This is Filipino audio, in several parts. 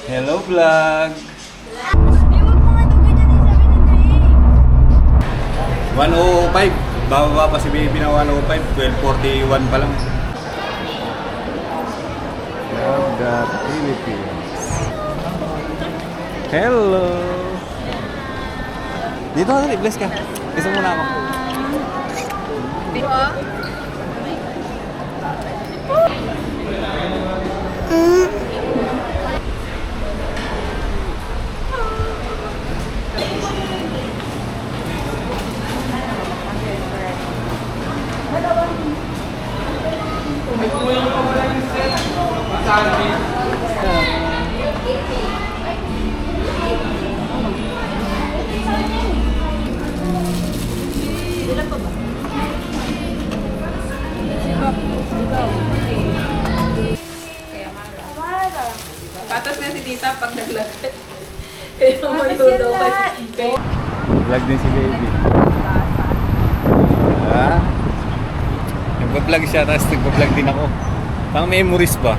Hello vlog! 105. Bababa pa si baby na 105. 12:41 pa lang. Love that Philippines. Hello! Dito ka na, bless ka. Isa muna ako. Patas na si tita pag naglagay. Kaya maludaw kasi. Vlog din si baby. Ah? Nagpa-vlog siya, tapos nagpa-vlog din ako. Pang memories ba?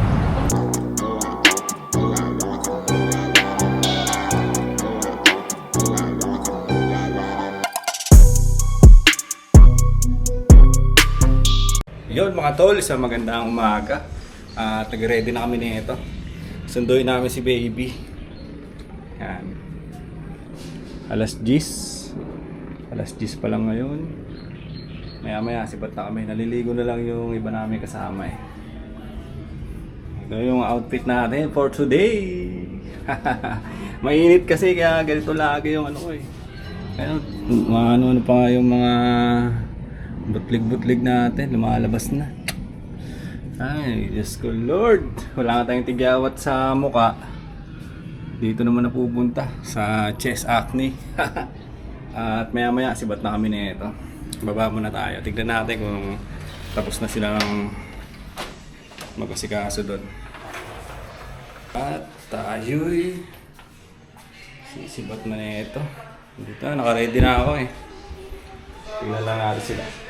Yun mga tol, sa magandang umaga. At nag-ready na kami nito. Sunduin namin si baby. Yan. Alas 10. Alas 10 pa lang ngayon. Maya maya sibat na kami. Naliligo na lang yung iba namin kasama eh. Ito yung outfit natin for today. Mainit kasi kaya ganito lagi yung ano ko eh. Kaya ano pa nga yung mga butlig-butlig natin. Lumalabas na. Ay, Diyos ko Lord. Wala nga tayong tigyawat sa muka. Dito naman napupunta sa chest acne. At maya maya sibat na kami nito. Baba muna tayo. Tignan natin kung tapos na silang mag-asikaso doon. At tayo'y sisibat na nito. Dito, naka-ready na ako eh. Tignan lang natin sila.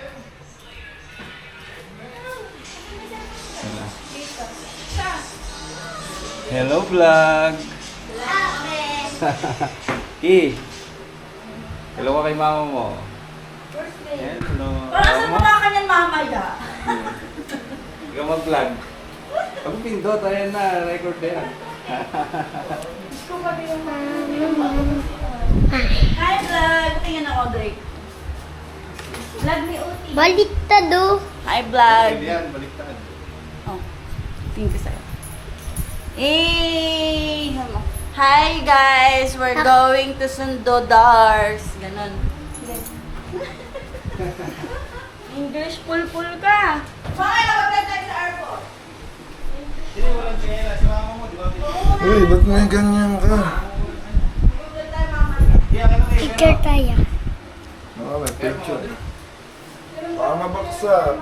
Hello vlog! Ki! Hello ka kay mama mo. Hello. Parang sa mukha ka niyan mamaya. Ikaw mag-vlog. Pag pindot, ayan na, record na yan. Gusto ko pa yung Hi vlog! Tingnan ako, Drake. Vlog ni Uti. Baliktad oh. Hi vlog! Pwede yan, baliktad. Oh, tingin ko sa'yo. Eh, ano? Hi guys! We're going to Sundodars. Ganon. English pulpul ka. Bakit nakapag tayo sa airport? Sino walang tsela? Si mama mo, di ba? Uy, ba't may ganyan ka? Picture tayo. Oo, may picture. Baka mabaksak.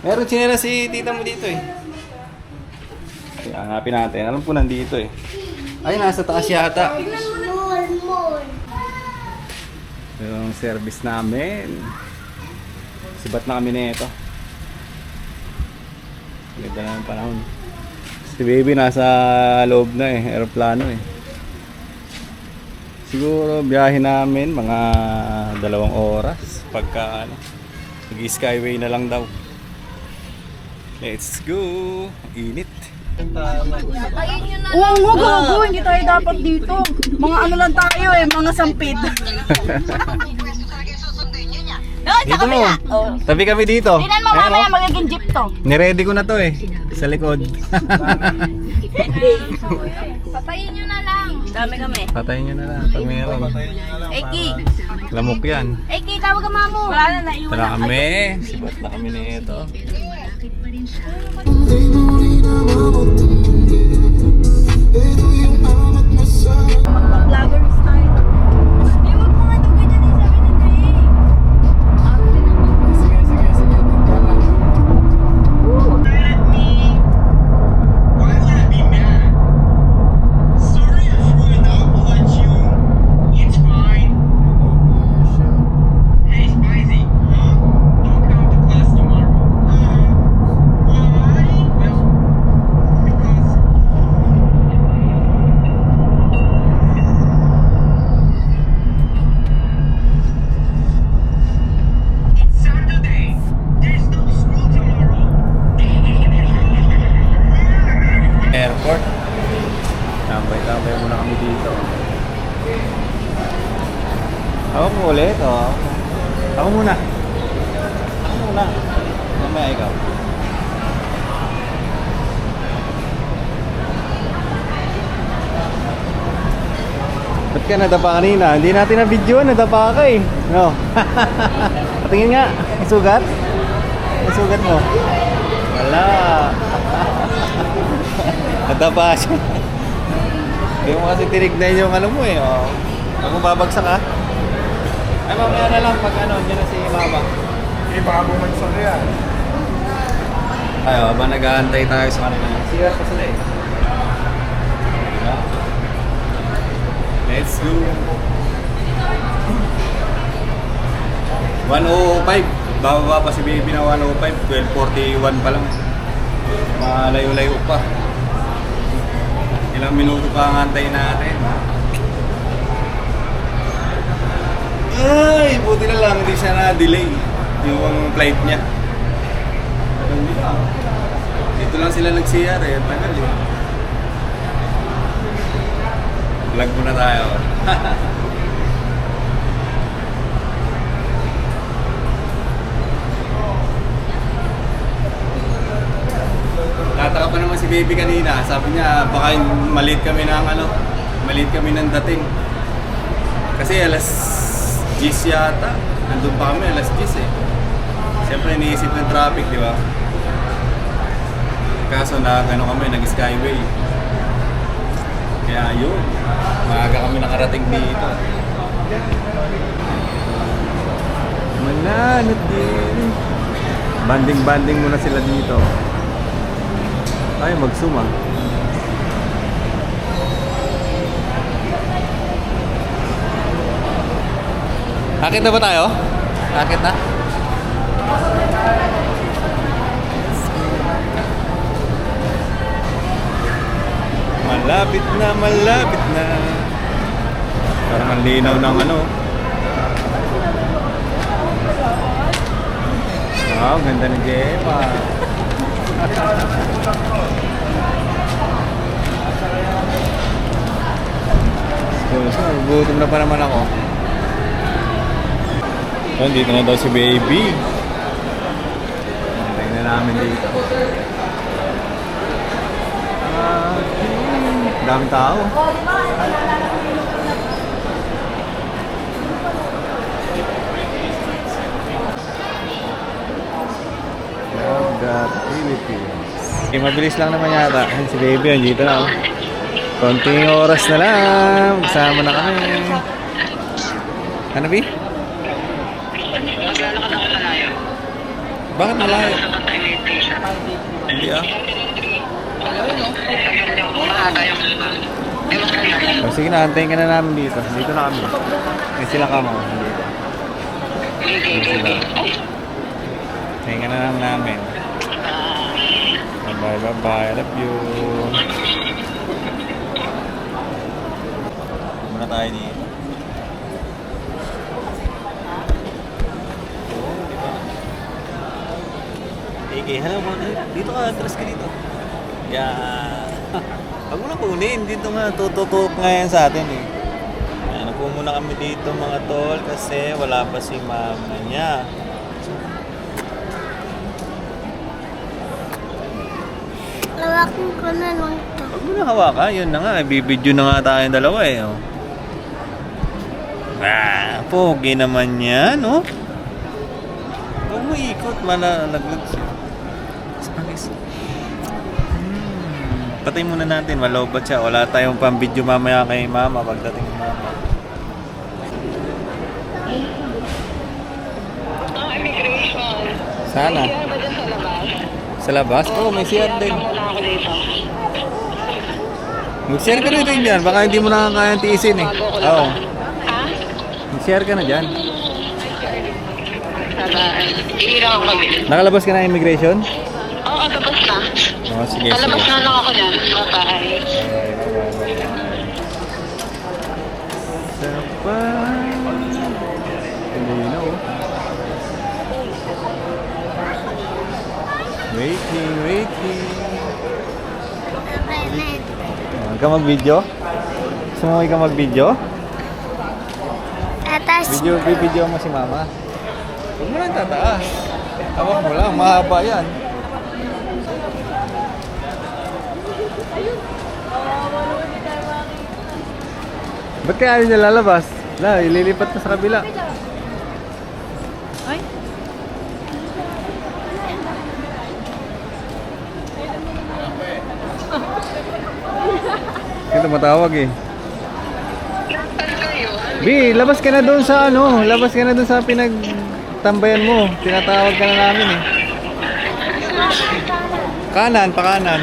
Meron tsela si tita mo dito eh. Hanapin natin. Alam ko nandito eh. Ay, nasa taas yata. Mall. Yung service namin. Sibat na kami nito. Ganda na ng panahon. Si baby nasa loob na eh. Aeroplano eh. Siguro biyahe namin mga 2 oras. Pagka ano, nag-skyway na lang daw. Let's go! Init. Oo, gago. Hindi tayo dapat dito. Mga ano lang tayo eh, mga sampid. Dito mo. Tabi kami dito. Tingnan mo Ayan, mamaya oh. magiging jeep to. Niready ko na to eh. Sa likod. Patayin nyo na lang. Dami kami. Patayin nyo na lang pag meron. Eki! Lamok yan. Eki, tawag ka mamo. Wala na, naiwan Tara na. kami. Sibat na kami nito. Vlogger style. Hindi, wag mo nga ito ganyan eh, sabi ni Drake. Why would I be mad? Sorry I screwed up on you. It's fine. Hey, Spicy, huh? Don't come to class tomorrow. Why? Well, airport. Tambay-tambay muna kami dito. Ako mo ulit, oh. Ako muna. Ako muna. Mamaya ikaw. Ba't ka nadapa kanina? Hindi natin na-video, nadapa ka eh. No? Patingin nga, may sugat? May sugat mo? Wala. Nadapa siya. Hindi mo kasi tinignan yung ano mo eh. Oh. Huwag mo babagsak ha. Ay mamaya na lang pag ano, dyan na si mama. Eh, baka bumagsak yan. Tayo, habang nag-aantay tayo sa kanila. Sirat pa sila eh. Yeah. Let's go. 1:05. Bababa pa si baby na 1:05. 12:41 pa lang. Malayo-layo pa. Ilang minuto pa ang antay natin. Ay, buti na lang hindi siya na-delay yung flight niya. Dito lang sila nag-CR eh, tagal eh. Vlog muna tayo. Tataka pa naman si baby kanina. Sabi niya baka maliit kami ng maliit kami ng dating. Kasi alas 10 yata. Nandun pa kami alas 10 eh. Siyempre iniisip ng traffic, di ba? Kaso kami, nag-skyway. Kaya yun, maaga kami nakarating dito. Mananot din. Banding-banding muna sila dito. Ay, magsuma. Akit na ba tayo? Akit na? Malapit na, malapit na. Parang ang linaw ng ano. Wow, ganda ni Gemma. So, gutom na pa naman ako. So, dito na daw si baby. Hintayin na namin dito. Daming tao. Love the Philippines. Okay, mabilis lang naman yata. Si baby, dito na. Konting oras na lang. Kasama na kami. Ano, B? Bakit malayo? Hindi ah. Oh, sige na, antayin ka na namin dito. Dito na kami. May sila kamo. Dito. Sila. Antayin ka na lang namin. Bye bye bye. I love you. Muna tayo dito. Okay, hello mga. Dito ka, atras ka dito. Yeah. Huwag mo na kunin. Dito nga, tututok nga yan sa atin eh. Ayan, napo muna kami dito mga tol kasi wala pa si mama niya. Hawakan ko na lang to. Huwag mo na hawakan. Yun na nga, bibidyo na nga tayong dalawa eh. Oh. Pogi naman yan, oh. Huwag mo ikot, malaglag siya. Patay muna natin, malobat siya. Wala tayong pang-video mamaya kay mama pagdating ni mama. Sana. Sa labas? Oo, may CR din. Mag-share ka na rin dyan. Baka hindi mo nakakayang tiisin eh. Oo. Mag-share ka na dyan. Nakalabas ka na immigration? Oo, tapos na. Oo, sige, Alabas sige. na lang ako dyan. Bye-bye. Sapa. Hindi na oh. Waiting, waiting. Net. Huwag ka mag-video? Sumuwi ka mag-video? Tatas. Video mo si mama. Huwag mo lang tataas. Hawak mo lang, mahaba yan. Ba't kaya ayaw niya lalabas? La, ililipat pa sa kabila. Ay, Ito matawag eh. B, labas ka na doon sa ano, labas ka na doon sa pinagtambayan mo. Tinatawag ka na namin eh. Kanan, pa kanan.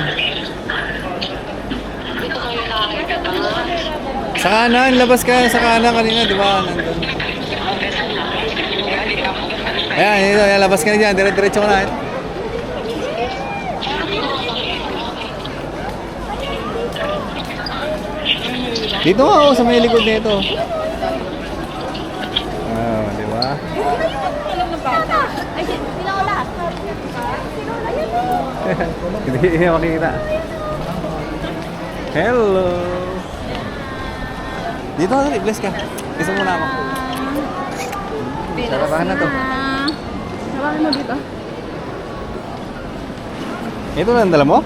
Dito kayo nakakita nga. Sa kanan, labas ka sa kanan kanina, di ba? Nandun. Ayan, ito, ayan, labas ka na dyan. Diretso ka na. Dito nga ako sa may likod nito. Oh, di ba? Hindi niya makikita. Hello. Dito ka, bless ka. Isa muna ako. Sarapahan na to. hawakan mo dito. Ito na ang dala mo?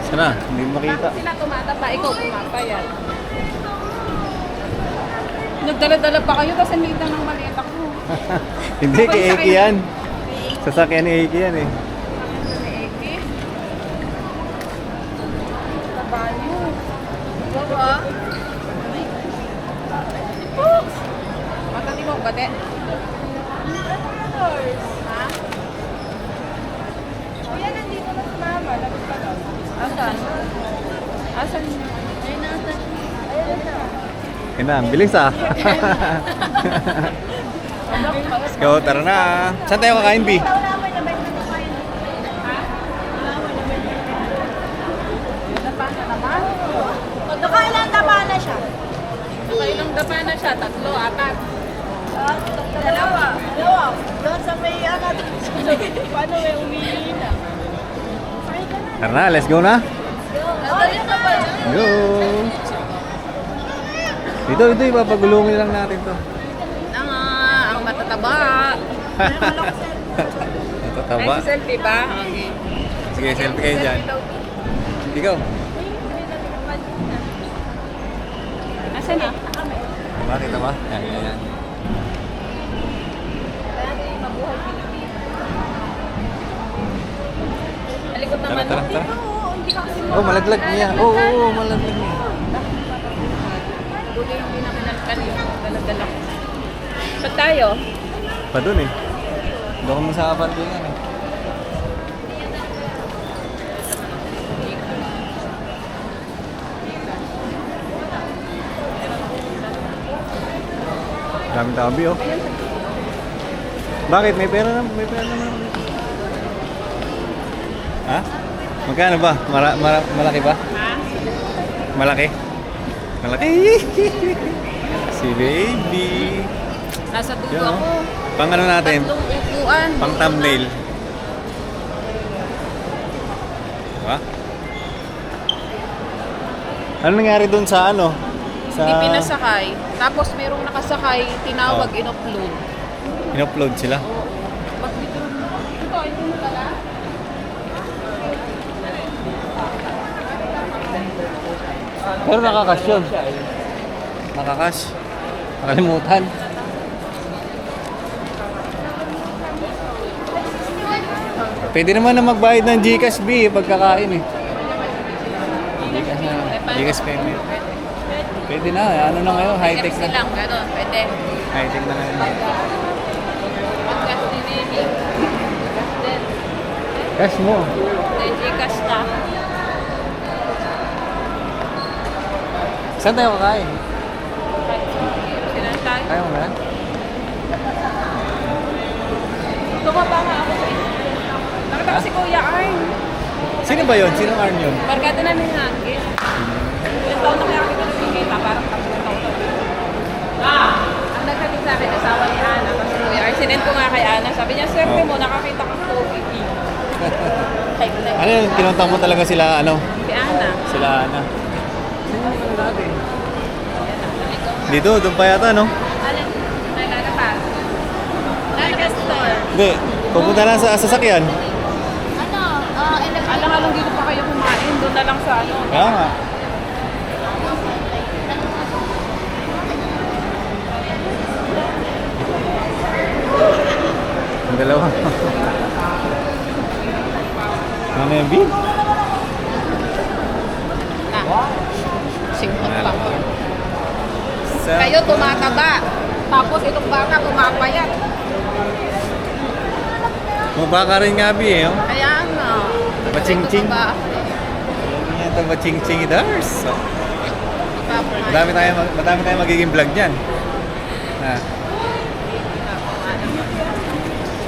Sana, hindi makita. Bakit sila tumataba? Ikaw pumapayat. Nagdala-dala pa kayo kasi may ng maliit ako. Hindi, kay Eki yan. Sasakyan ni Eki yan eh. May eke. Taba niyo. Baba. Matati mo, gate. Ha? Kuya, nandito na si mama. Labas ka daw. Asan? Asan niya? Ayun na, asan niya? Ayun na. Yan na, bilis ah. Let's go, tara na. Saan tayo kakain, B? Nakailang dapa na siya? Nakailang dapa na siya? 3, 4. Dalawa. Doon sa may paano may umiihi na? Tara na, let's go na. Nagalit na ba yun? Go! Dito, ipapagulungin lang natin to. Ang matataba. Natataba. Ay, selfie ba? Okay. Sige, selfie kayo dyan. Ikaw. Asan na? Bakit ba? Yan, yan, yan. Alikot Tara, naman. tara, tara. Hindi ka kasi Oh, malaglag niya. Oo, malaglag niya. Buti yung pinakinalkan yung dala-dala ko. Saan tayo? Pa dun eh. Doon mo sa apartment eh. Daming tabi oh. Bakit? May pera naman. May pera naman. Ha? Magkano ba? Malaki ba? Ha? Malaki? Malaki? Si baby. Nasa dugo Yun, oh. ako. Pang ano natin? 3 upuan. Pang thumbnail. Diba? Ano nangyari dun sa ano? Sa... Hindi pinasakay. Tapos merong nakasakay, tinawag, Oh. in-upload. In-upload sila. Ba't dito? Ito, ito mo pala. Pero nakakash yun. Nakakash. Nakalimutan. Pwede naman na magbayad ng Gcash B pagkakain eh. Gcash na. Gcash payment. Pwede na. Ano na ngayon? High-tech FC na. lang, gano'n. Pwede. High-tech na ngayon. Podcast ni Nini. Podcast din. Cash mo. Then, Gcash na. Saan tayo kakain? Sila tayo. Kaya mo ba yan? Tumaba nga ako sa inyo. Nakita ko si Kuya Arn. Sino ba yun? Sino Arn yun? Barkada namin hangin. Ilang taon na kaya kita nakikita, parang 3 taon. Ang nagsabi sa akin, asawa ni Ana, kasi Kuya Arn, sinend ko nga kay Ana. Sabi niya, swerte mo, nakakita kang COVID. Ano yun? Pinunta mo talaga sila, ano? Si Ana. Sila Ana. Dito, doon pa yata, no? Alin? Nalalapas. Lalabas store. Hindi, pupunta na sa sasakyan. Alang-alang dito pa kayo kumain. Doon na lang sa ano. Kaya nga. Ang dalawa. Ano yung beef? Singkot pa ko. Sa... Kayo tumataba. Tapos itong baka pumapayat. Mabaka rin nga, Bi, eh. Oh. Kaya nga. Paching-ching. Ito ba? Yan ito, maching-ching dars. So, Ipapakain. madami tayong magiging vlog dyan. Ha.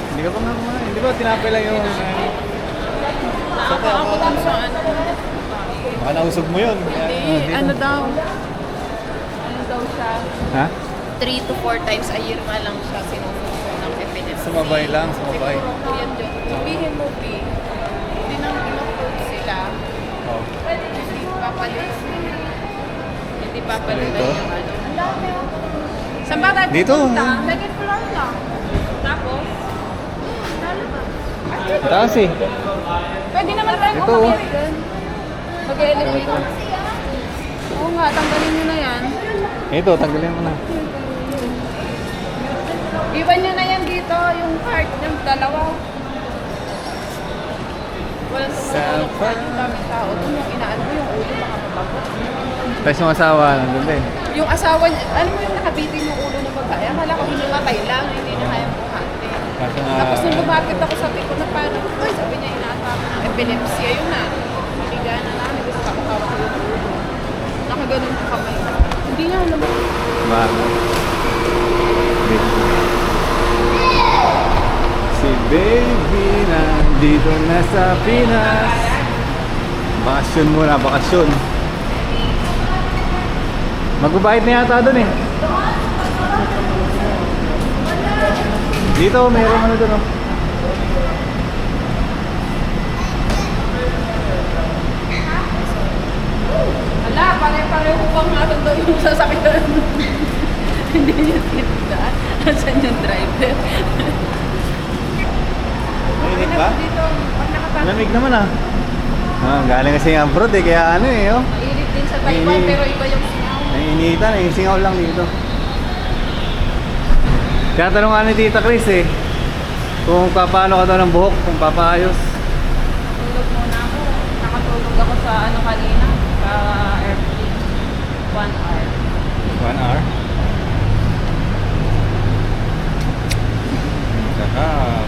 Hindi ka pa nga kumain. Hindi ba tinapay lang yung... Nakakaapo lang sa ano. Baka nausog mo yun. Hindi. Ano daw? Ano daw siya? Ha? 3 to 4 times a year nga lang siya sinususo ng epilepsy. Sumabay lang, sumabay. Siguro po yan dyan. Sabihin mo, B, hindi nang ino-quote sila. Oh. Hindi papalit. Hindi papalit Dito? yung ano. Saan ba tayo Dito. pupunta? Second floor lang. Tapos, Taas eh. pwede naman tayo Ito, oh. mag-elevator. Oo nga, tanggalin nyo na yan. Ito, tanggalin mo na. Iwan nyo na yan dito, yung cart ng dalawa. Walang Sapat. yung daming tao. Doon yung inaan mo, yung ulo mga mabago. Tapos yung asawa, nandun din. Yung asawa niya, alam mo yung nakabitin yung ulo ng babae? Akala ko hinumatay lang, hindi na kayang buhati. Kaso nga... Tapos nung lumapit ako sa ko na paano, uy, sabi niya inaatake ng epilepsy. Ayun na, higa na namin, gusto hawak ko yung ulo. Nakaganon ko kamay. Hindi niya alam. Bago. Si baby nandito na sa Pinas. Bakasyon muna, bakasyon. Magbabayad na yata doon eh. Dito, mayroon ano doon oh. Ala, pare-pareho pang natin daw yung sasakyan. Hindi niya tinandaan. Asan yung driver? Mainit ba? Dito, pag nakatapos. Lamig naman ah. Galing kasi yung abroad eh, kaya ano eh oh. Mainit din sa Taiwan, Mainit. pero iba yung singaw. Nainitan eh, singaw lang dito. Kaya tanong nga ni Tita Chris eh, kung papaano ka daw ng buhok, kung papaayos. Tulog muna ako. Nakatulog ako sa ano kanina, sa airplane. 1 hour. 1 hour? Sarap.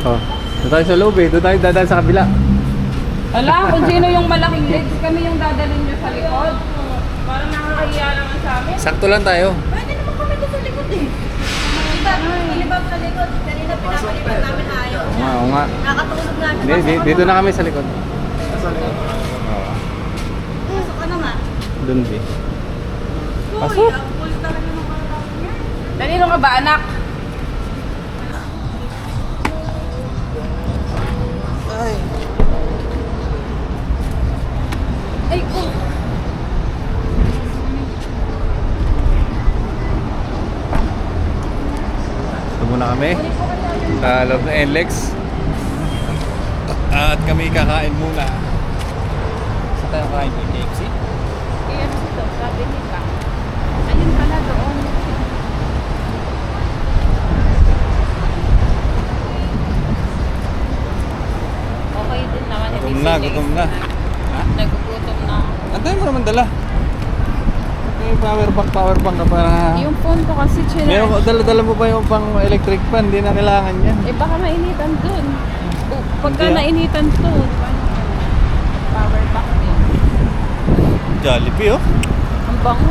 Oh, doon tayo sa loob eh. Doon tayo dadaan sa kabila. Ala, kung sino yung malaking legs, kami yung dadalhin nyo sa likod. Parang nakakahiya naman sa amin. Sakto lang tayo. Pwede naman kami doon sa likod eh. Diba, ilibab sa likod. Kanina pinapalibab namin ayaw. Oo nga. Nakatulog nga. Dito na kami sa likod. Oo. Pasok ka naman. Doon din. Uy, Pasok. ang cool talaga ng mga tao niya. Kanino ka ba, anak? Ay, oh. Ito muna kami sa loob ng NLEX. At kami kakain muna. Saan tayo kain? KFC? KFC daw, sabi nila. Ayun pala doon. Okay din naman. Gutom hindi na, sili. gutom na. Ha? Nagugutom na. Antayin mo naman dala. May power bank ka para... Yung phone ko kasi Meron ko, dala mo ba yung pang electric fan? Hindi na kailangan yan. Eh baka mainitan dun. Pagka Hindi, ah. nainitan to, power bank din. Jollibee oh. Ang bango.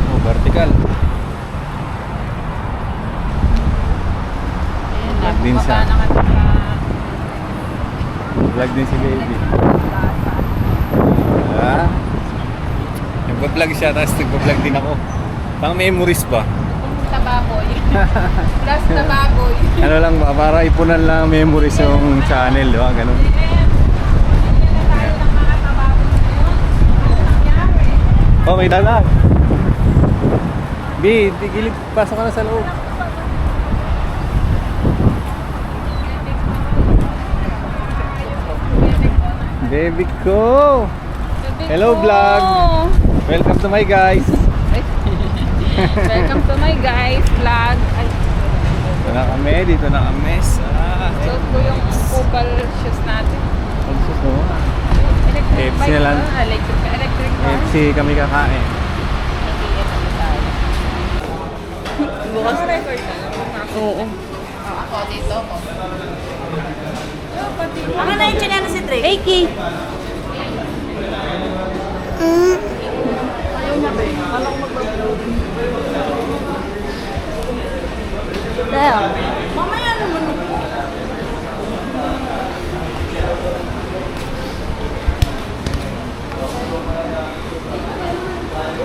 Oh, vertical. Ayan, Din baba sa- na kami sa... Vlog din si baby. Ah. Nagpa-vlog siya, tapos nagpa-vlog din ako. Pang memories ba? Tababoy. Plus tababoy. Ano lang ba, para ipunan lang memories yung channel, di ba? Ganun. Okay, dalag. B, gilid, pasok ka na sa loob. Baby ko! Hello vlog! Welcome to my guys! Welcome to my guys vlog. Ay, Dito na kami, dito na kami sa... suot ko yung opal shoes natin. Ano sus mo? Electric KFC bike na lang. ba? Electric car. KFC kami kakain. Bukas record na lang. Oo. Ako dito ako. Ako na yung chinela si Drake. Hey, Ki! Dahil, mamaya naman.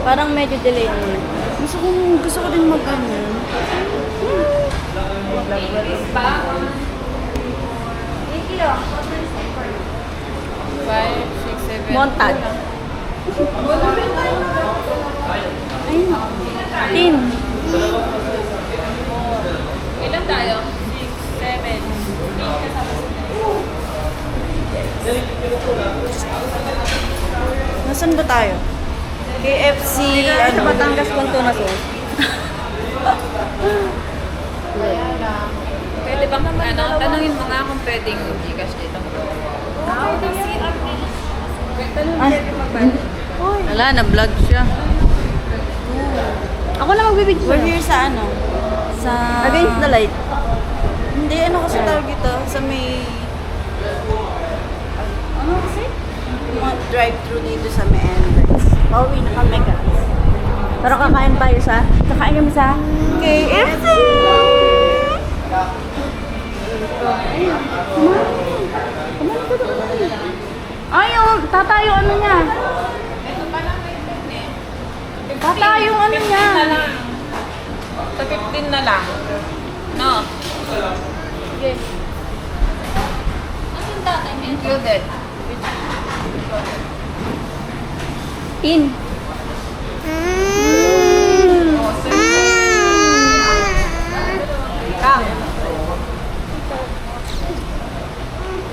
Parang medyo delay naman. Gusto ko din mag-ano. Five, six, seven. Montag. Ayun. Tin. Ilan tayo? 6, 7. Nasaan ba tayo? KFC, ano? Batangas Punto na so. Pwede bang tanungin mo nga kung pwedeng Gcash dito? Wala, na-vlog siya. Ako na magbibigay. We're here sa ano? Sa... Against the light. Hindi, ano kasi tawag ito? Sa may... Ano kasi? Mga drive-thru dito sa may entrance. Pauwi na kami guys. Pero kakain tayo sa... Kakain kami sa... KFC! Ayaw, tatayo ano niya? Tatayo ano niya? Sa 15 na lang. No? Yes. Included. In.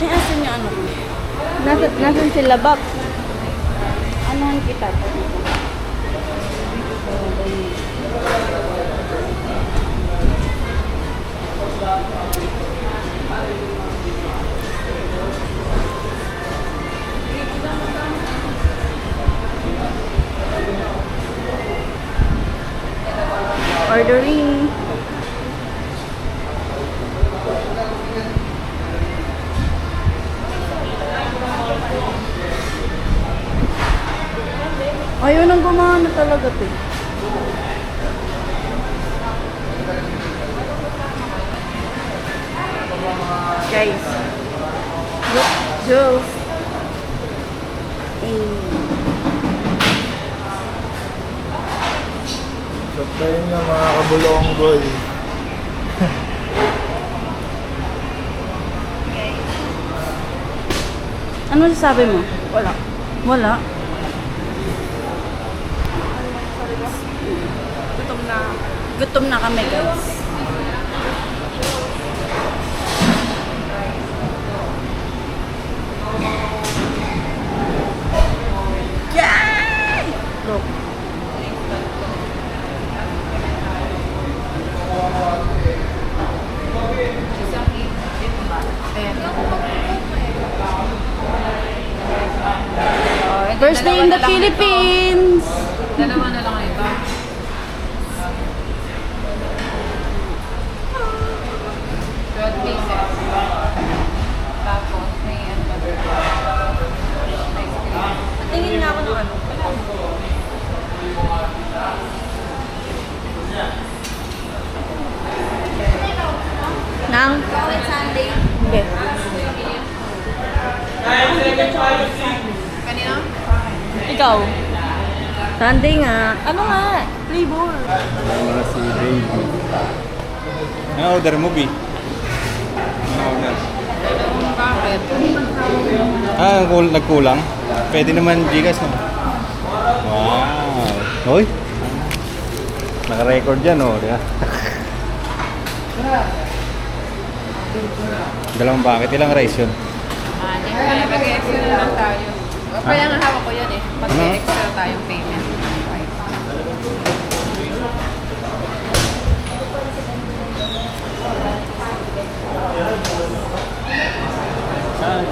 Ay, asan yung ano? Nasaan sila, Bob? Anuhan kita? Ordering. Ayun ang gumana talaga to. Guys. Look, Jules. Sabayin niya mga kabulonggoy. Ano sasabi mo? Wala. Wala? Gutom na. Gutom na kami, guys. Yay! Look. First day in the Philippines! Dalawa na lang ito. $12. Tapos may ano ba? Tingin nga ako ng ano. Nang? Sunday. Okay. Ikaw? Sunday nga. Ano nga? Flavor. Para si baby. Ano order mo, B? Ano order? Bakit? Nagkulang? Pwede naman Gcash, no? Wow! Hoy! Naka-record yan, oh. Diba? Dalawang bucket. Ilang rice yun? Mag-extra na lang tayo. Kaya nga hawak ko yan eh. Mag-extra tayong payment. Saan?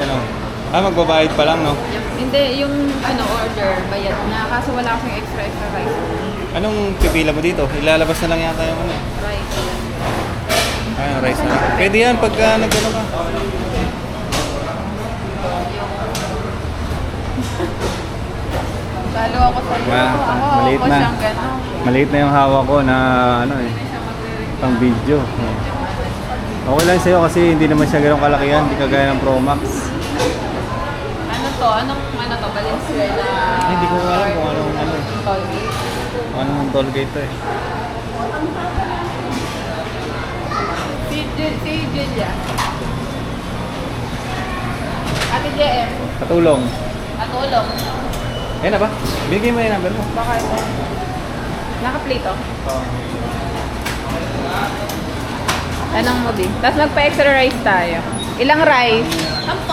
Ano? Magbabayad pa lang, no? Hindi, yung order, bayad na. Kaso wala akong extra rice. Anong pipila mo dito? Ilalabas na lang yata yung ano. Rice. Rice na lang. Pwede yan pagka nag-ano ka. Lalo ako sa iyo. Maliit Ako na. siyang gano'n. Maliit na yung hawak ko na ano eh. Pang video. Okay lang sa'yo kasi hindi naman siya ganun kalakihan. Hindi kagaya ng Pro Max. Ano to? Anong Balenciaga? Hindi ko alam kung anong ano. Colgate. Anong Dolgate to eh. Si Julia. Ate JM. Patulong. Atulong. Ayan na ba? Bigay mo yung number mo. Baka ito. Naka-plate to. Anong mo din? Tapos magpa-extra rice tayo. Ilang rice? 10.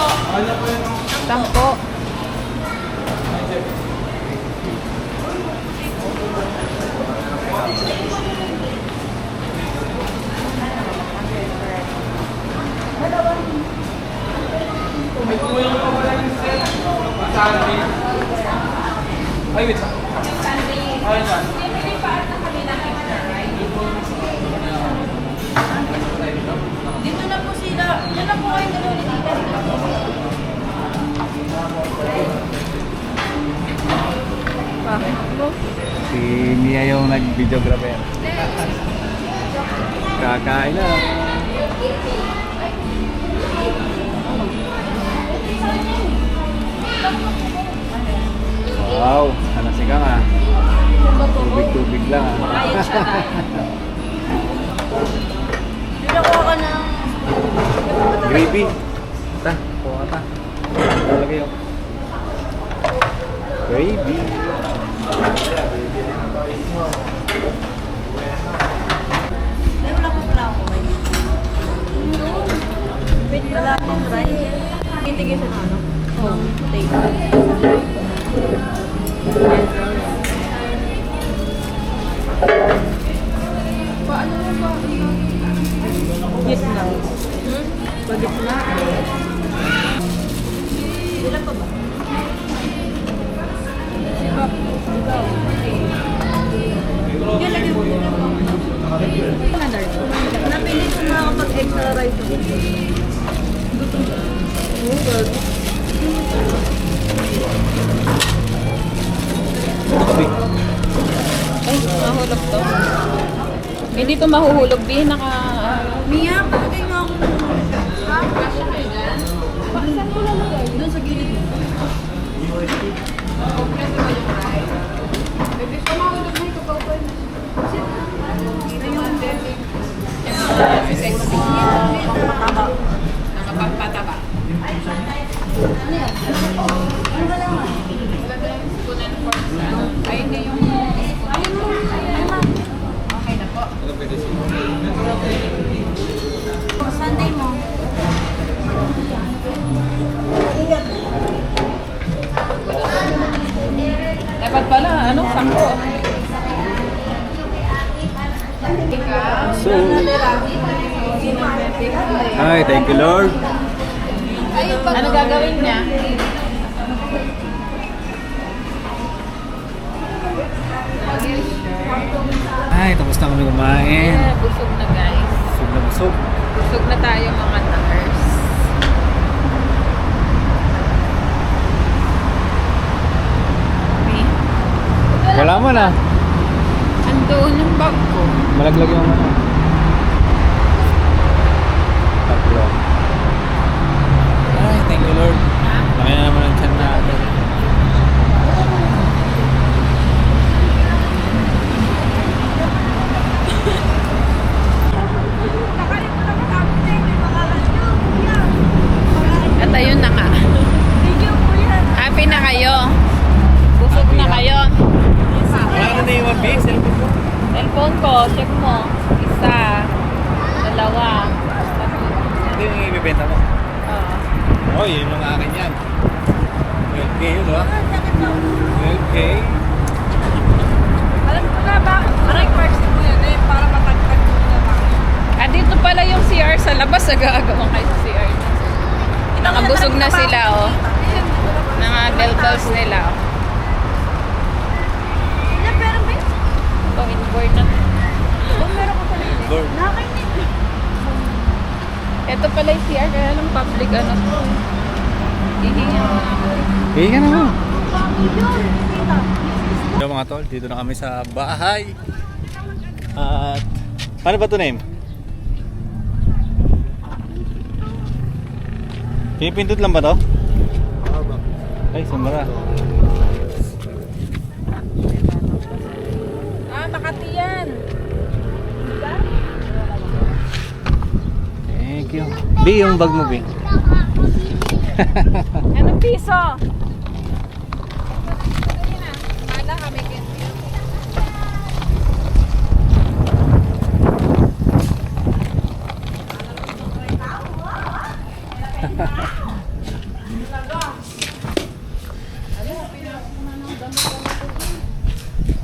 10. Dito na po sila. Yan na po kayo gano'n ni Tita. Bakit? Si Mia yung nag-videographer. Kakain na. Wow, ano siya nga. Tubig-tubig lang ah. Bayad siya na. Pinakuha ka ng... Gravy. Ta, kuha ta. Talaga yun. Gravy. Ay, wala ko pala ako kayo. Wala akong rice. Titigil sa ano? Oo. Take. Paano mo ba? Yes na. Bagit na. Ilan pa ba? Yan, lagyan mo na po. Napilit ko na kapag extra rice. Gutom ka. Oo, God. Ay, mahulog to. Hindi to mahuhulog. Di, Mia, pagkakay nga ako. Ha? Kasya kayo dyan? Saan ko lalagay? Doon sa gilid. Kompleto ba yung rice? Baby, so mahulog na ito. Kaupan. Ito yung debit. Yung sexy. Tama. Nakapagpataba. Ano yan? Ano ba lang? Wala ba yung spoon and fork sa ano? Ay, hindi yung... Ayun mo. Ayun mo. Okay na po. Sunday mo. Dapat pala, ano, 10. So, ay, thank you Lord. Ano gagawin niya? Ay, tapos na kami kumain. Busog na guys. Busog na busog. Busog na tayo mga nurse. Wala mo na. Andoon yung bag ko. Malaglag yung ano. Tatlo. Ay, thank you Lord. Laki na naman ang tiyan natin. naman, Big? Cellphone mo? Cellphone ko, check mo. Isa, dalawa, tatlo. Hindi yung ibibenta mo. Oh, yun yung akin yan. 12K yun, oh. 12K. Alam ko na ba? Aray, parts mo yun eh, para matagtag mo na ba? Ah, dito pala yung CR sa labas. Nagagawa kayo sa CR. Nakabusog na sila, oh. Mga bell-bells nila, oh. Ito, inboard na. Meron ko pala yun. Lord. Ito pala yung CR, kaya lang public ano to. Hihinga mo na ako. Hey ka naman. Hello mga tol, dito na kami sa bahay. At paano ba ito name? Pinipindot lang ba to? Ay, sumara. Ah, Makati yan. Thank you. B, yung bag mo, B. Anong piso? Mala kami kinti.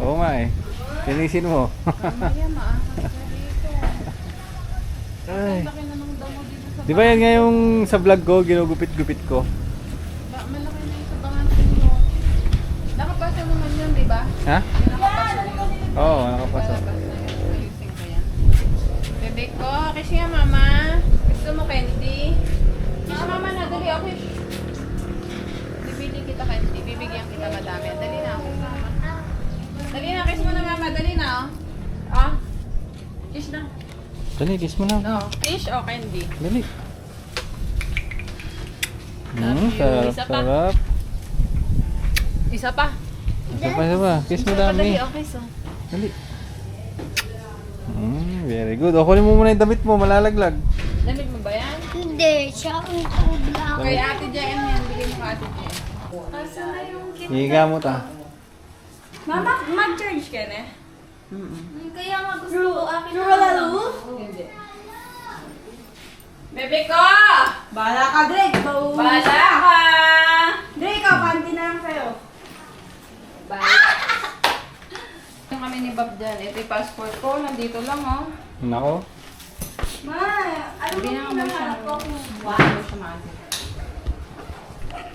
Oo nga eh. Linisin mo. Ay. Di ba yan nga yung sa vlog ko, ginugupit-gupit ko? Malaki na yung sabangan mo. Nakapasa naman yun, di ba? Ha? Nakapasa yun. Oo, nakapasok. Ayusin ko yan. Bebe ko, kasi nga mama. Gusto mo candy? Kiss mama na, dali ako. Bibili kita candy. Bibigyan kita madami. Dali na ako. Dali na, kiss mo na mama. Dali na, oh. Ah? Kiss na. Dali, kiss mo na. No, fish o candy? Dali. Love you. Sarap, Isa pa. sarap. Isa pa. Isa pa, isa pa. Kiss mo dami. Dali, okay so. Dali. Very good. O, kunin mo muna yung damit mo, malalaglag. Lamig mo ba yan? Hindi, siya ang kubla. Okay, ate Jen yan. Bigay mo ka ate Jen. Higa mo ta. Mama, mag-charge ka na? Kaya nga gusto ko akin Hindi. Bebe ko! Bahala ka, Greg. Bala ka! Greg, ikaw, panty na lang sa'yo. Yung kami ni Bob dyan. Ito yung passport ko. Nandito lang, oh. Nako. Ma, ano Hindi mo na hinahanap ko? Wow, siya maasin.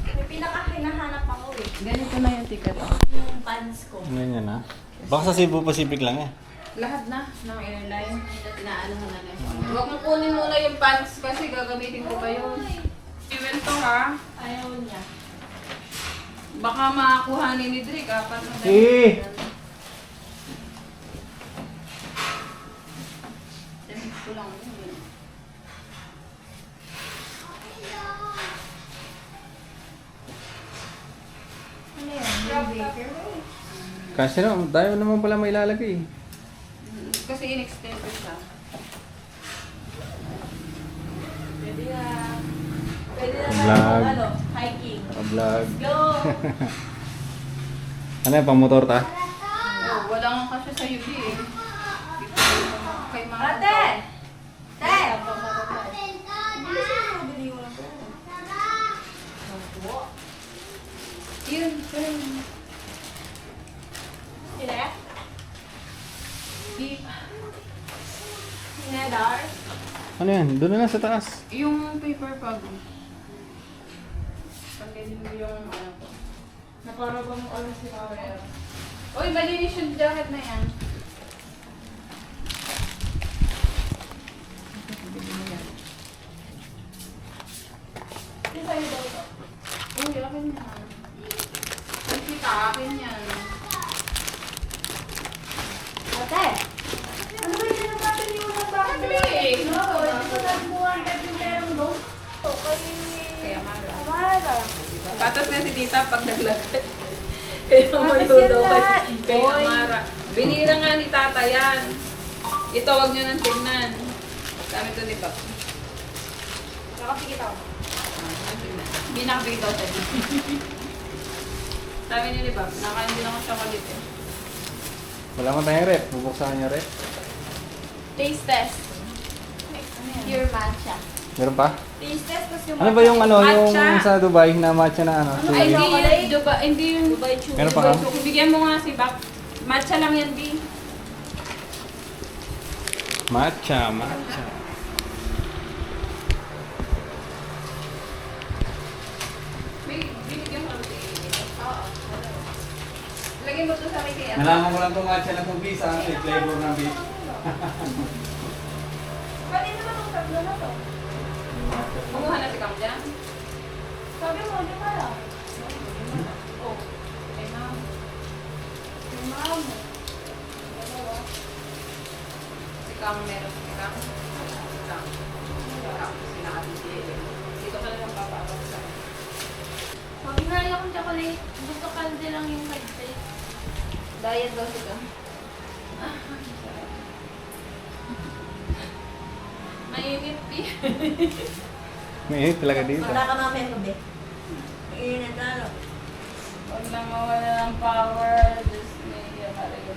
May pinaka-hinahanap ako eh. Ganito na yung ticket, oh. Yung pants ko. Ganyan na. Baka sa Cebu Pacific lang eh. Lahat na ng airline. Inaano mo na lang. Huwag mo kunin muna yung pants kasi gagamitin ko pa yun. Iwan to, ha? Ayaw niya. Baka makakuha ni Drake, apat na Eh! ko lang yun. Ano yan? Kasi no, tayo naman pala may ilalagay. Kasi in-extend ko siya. Pwede na. Pwede na Vlog. ano, hiking. Vlog. Go! Ano yan, pang motor ta? Oh, wala nga kasi sa UP eh. Kay Mama. Ate! Te! Yun, yun. Sila? Beep. Sinedar? Ano yan? Doon na lang sa taas. Yung paper pag. Pagkainin mo yung ano ko. Nakarabang mo alam si Power. Uy, malinis yung jacket na yan. Sino sa'yo daw ito? Uy, akin yan. Ay, kita, akin yan. Ate! Ano ba yung natin yung nagbakan nila? Hey! No, hindi ko nagbuhan kahit yung meron doon. Kaya mara. Mara. Patas na si tita pag naglagay. Kaya may Patas yan daw lahat. kay Boy. Amara. Binira nga ni tata yan. Ito, wag nyo nang tignan. Dami to ni Pap. Nakapikit ako. Hindi nakabigay daw tayo. Sabi niya ni Pap, nakain din ako chocolate eh. Wala man tayong rep. Bubuksan niyo rep. Taste test. Pure matcha. Meron pa? Taste test, tapos yung Ano ba yung ano, yung Matcha. sa Dubai na matcha na ano? Ay, chewy? hindi yung Dubai chewy. Meron pa ka? Bigyan mo nga si Bak. Matcha lang yan, B. Matcha, matcha. Binigyan mo lang si Oo. Lagyan mo to sa kaya. Nalaman ko lang itong matcha na itong beef, ano, yung flavor ng beef. Pwede naman itong tatlo na to. Kumuha na si Kam dyan. Sabi mo, di ba lang? Oh, kay ma'am. Kay ma'am. Dalawa. Si Kam meron. Si Kam. Si Kam. Si Kam. Sinakati si Ellen. Dito ka na lang papawag sa akin. Sabi na akong chocolate. Gusto kalde lang yung kalde. Diet daw si Kam. Mainit, Pi. Mainit talaga dito. Wala ka mamaya gabi. Iinit lalo. Huwag lang mawala ng power. Just may talaga